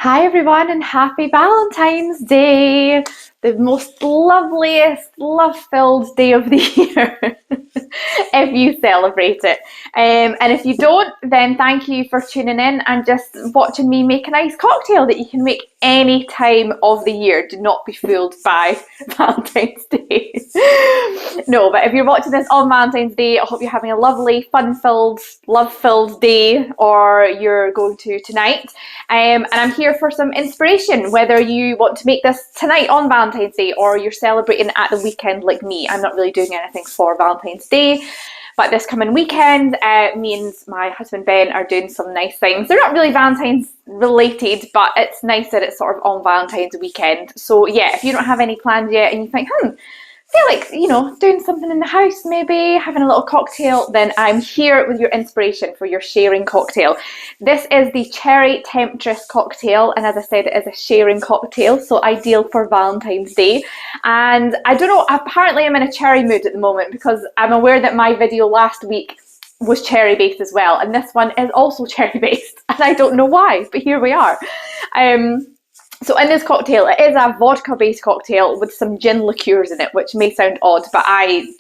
Hi everyone and happy Valentine's Day! The most loveliest, love-filled day of the year if you celebrate it. And if you don't, then thank you for tuning in and just watching me make a nice cocktail that you can make any time of the year. Do not be fooled by Valentine's Day. No, but if you're watching this on Valentine's Day, I hope you're having a lovely, fun-filled, love-filled day, or you're going to tonight. And I'm here for some inspiration, whether you want to make this tonight on Valentine's Day or you're celebrating at the weekend like me. I'm not really doing anything for Valentine's Day, but this coming weekend, me and my husband Ben are doing some nice things. They're not really Valentine's related, but it's nice that it's sort of on Valentine's weekend. So yeah, if you don't have any plans yet and you think, feel like, doing something in the house, maybe having a little cocktail, then I'm here with your inspiration for your sharing cocktail. This is the Cherry Temptress cocktail, and as I said, it is a sharing cocktail, so ideal for Valentine's Day. And I don't know, apparently I'm in a cherry mood at the moment because I'm aware that my video last week was cherry based as well, and this one is also cherry based, and I don't know why, but here we are. So in this cocktail, it is a vodka-based cocktail with some gin liqueurs in it, which may sound odd, but I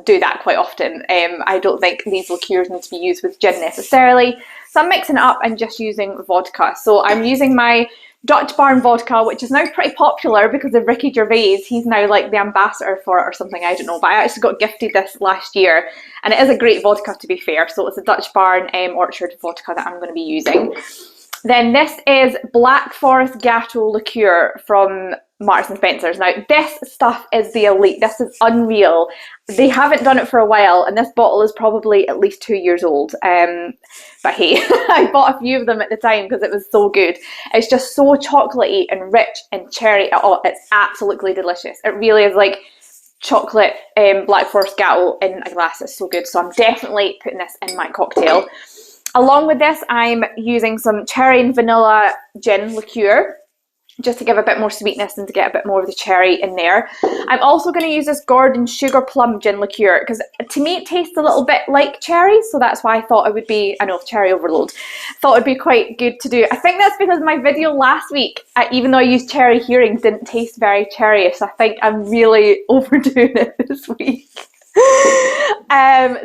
do that quite often. I don't think these liqueurs need to be used with gin necessarily. So I'm mixing it up and just using vodka. So I'm using my Dutch Barn vodka, which is now pretty popular because of Ricky Gervais. He's now like the ambassador for it or something, I don't know. But I actually got gifted this last year, and it is a great vodka, to be fair. So it's a Dutch Barn Orchard vodka that I'm going to be using. Then this is Black Forest Gateau Liqueur from Marks & Spencer's. Now, this stuff is the elite. This is unreal. They haven't done it for a while, and this bottle is probably at least 2 years old. But hey, I bought a few of them at the time because it was so good. It's just so chocolatey and rich and cherry. Oh, it's absolutely delicious. It really is like chocolate Black Forest Gateau in a glass. It's so good. So I'm definitely putting this in my cocktail. Along with this, I'm using some cherry and vanilla gin liqueur, just to give a bit more sweetness and to get a bit more of the cherry in there. I'm also going to use this Gordon's Sugar Plum gin liqueur, because to me it tastes a little bit like cherry, so that's why I thought it would be, I know, cherry overload, thought it would be quite good to do. I think that's because my video last week, even though I used cherry hearings, didn't taste very cherry-ish. I think I'm really overdoing it this week.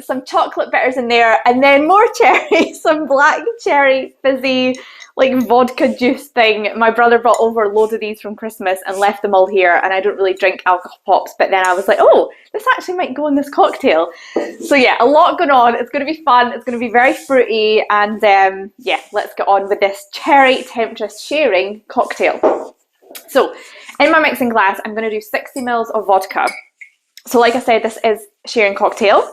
Some chocolate bitters in there, and then more cherry, some black cherry fizzy like vodka juice thing. My brother brought over a load of these from Christmas and left them all here, and I don't really drink Alcopops, but then I was like, oh, this actually might go in this cocktail. So yeah, a lot going on. It's going to be fun, it's going to be very fruity, and yeah, let's get on with this Cherry Temptress sharing cocktail. So in my mixing glass, I'm going to do 60 ml of vodka. So like I said, this is sharing cocktail.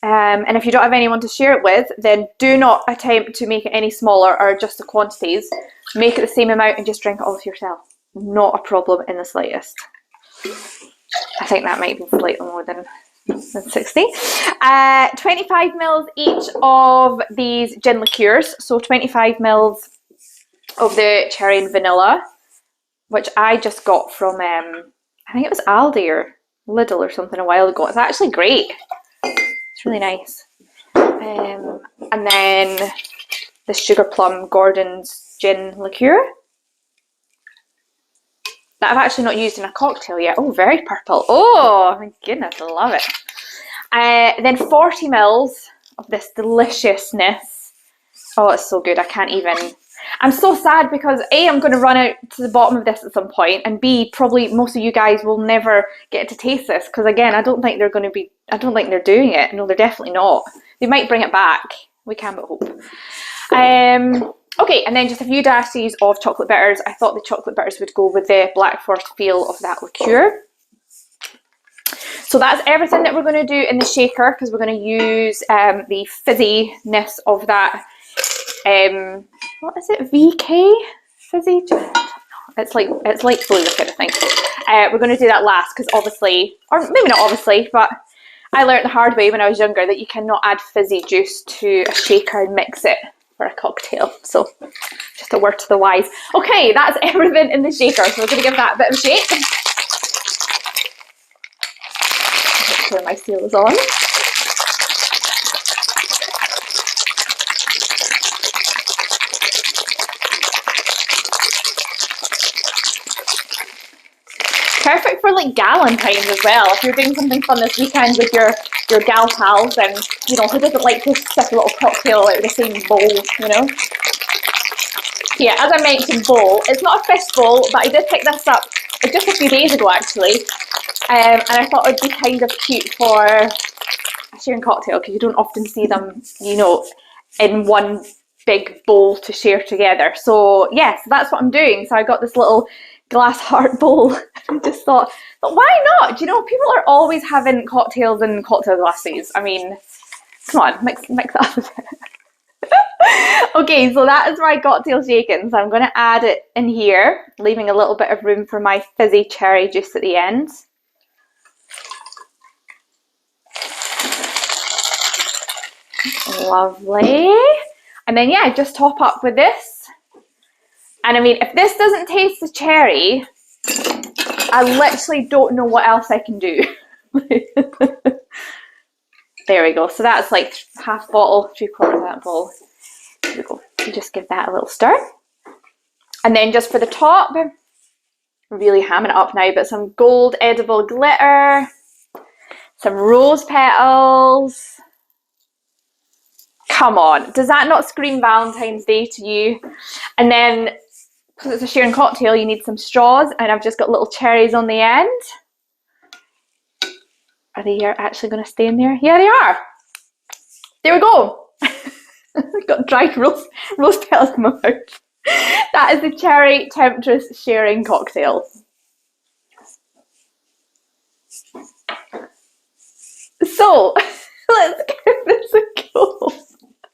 And if you don't have anyone to share it with, then do not attempt to make it any smaller or adjust the quantities. Make it the same amount and just drink it all to yourself. Not a problem in the slightest. I think that might be slightly more than 60. 25 ml each of these gin liqueurs. So 25 ml of the cherry and vanilla, which I just got from, I think it was Aldi or Lidl or something a while ago. It's actually great. It's really nice. And then the Sugar Plum Gordon's gin liqueur that I've actually not used in a cocktail yet. Oh, very purple. Oh my goodness, I love it. Then 40 ml of this deliciousness. Oh, it's so good. I can't even. I'm so sad because A, I'm going to run out to the bottom of this at some point, and B, probably most of you guys will never get to taste this because, again, I don't think they're doing it. No, they're definitely not. They might bring it back. We can but hope. Okay, and then just a few dashes of chocolate bitters. I thought the chocolate bitters would go with the Black Forest feel of that liqueur. So that's everything that we're going to do in the shaker, because we're going to use the fizziness of that. What is it? VK fizzy? It's like blue liquid, I think. We're going to do that last because obviously, or maybe not obviously, but I learned the hard way when I was younger that you cannot add fizzy juice to a shaker and mix it for a cocktail. So just a word to the wise. Okay, that's everything in the shaker. So we're going to give that a bit of a shake. Make sure my seal is on. perfect for like Galentines as well. If you're doing something fun this weekend with your gal pals, and you know, who doesn't like to sip a little cocktail out of the same bowl, you know? Yeah, as I mentioned, bowl. It's not a fish bowl, but I did pick this up just a few days ago actually, and I thought it'd be kind of cute for a sharing cocktail because you don't often see them, you know, in one big bowl to share together. So yes, that's what I'm doing. So I got this little glass heart bowl. I just thought, but why not? Do you know, people are always having cocktails in cocktail glasses. I mean, come on, mix that up. Okay, so that is my cocktail shaken. So I'm going to add it in here, leaving a little bit of room for my fizzy cherry juice at the end. Lovely. And then yeah, just top up with this. And I mean, if this doesn't taste the cherry, I literally don't know what else I can do. There we go. So that's like half bottle, 3/4 of that bottle. There we go. You just give that a little stir. And then just for the top, really hamming it up now, but some gold edible glitter, some rose petals. Come on, does that not scream Valentine's Day to you? And then, because it's a sharing cocktail, you need some straws, and I've just got little cherries on the end. Are they actually going to stay in there? Yeah, they are. There we go. I've got dried rose petals in my mouth. That is the Cherry Temptress sharing cocktail. So, let's give this a go.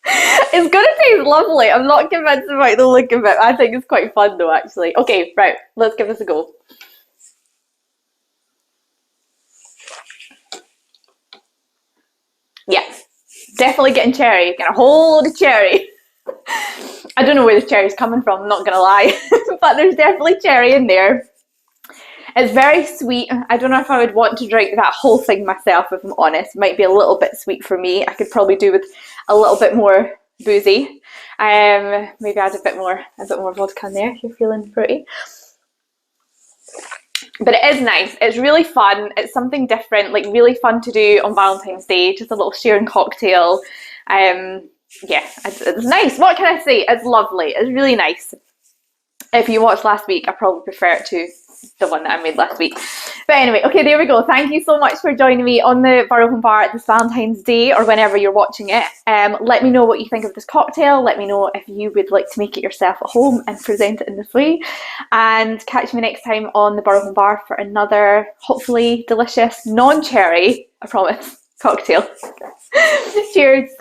It's going to taste lovely. I'm not convinced about the look of it. I think it's quite fun though, actually. Okay, right, let's give this a go. Yeah, definitely getting cherry. Getting a whole lot of cherry. I don't know where the cherry's coming from, I'm not going to lie. But there's definitely cherry in there. It's very sweet. I don't know if I would want to drink that whole thing myself, if I'm honest. It might be a little bit sweet for me. I could probably do with a little bit more boozy. Maybe add a bit more vodka in there if you're feeling fruity. But it is nice. It's really fun. It's something different, like really fun to do on Valentine's Day. Just a little sharing cocktail. Yeah, it's nice. What can I say? It's lovely. It's really nice. If you watched last week, I probably prefer it to the one that I made last week. But anyway, okay, there we go. Thank you so much for joining me on the Burrow Home Bar this Valentine's Day, or whenever you're watching it. Let me know what you think of this cocktail. Let me know if you would like to make it yourself at home and present it in this way. And catch me next time on the Burrow Home Bar for another, hopefully delicious, non-cherry, I promise, cocktail. Cheers.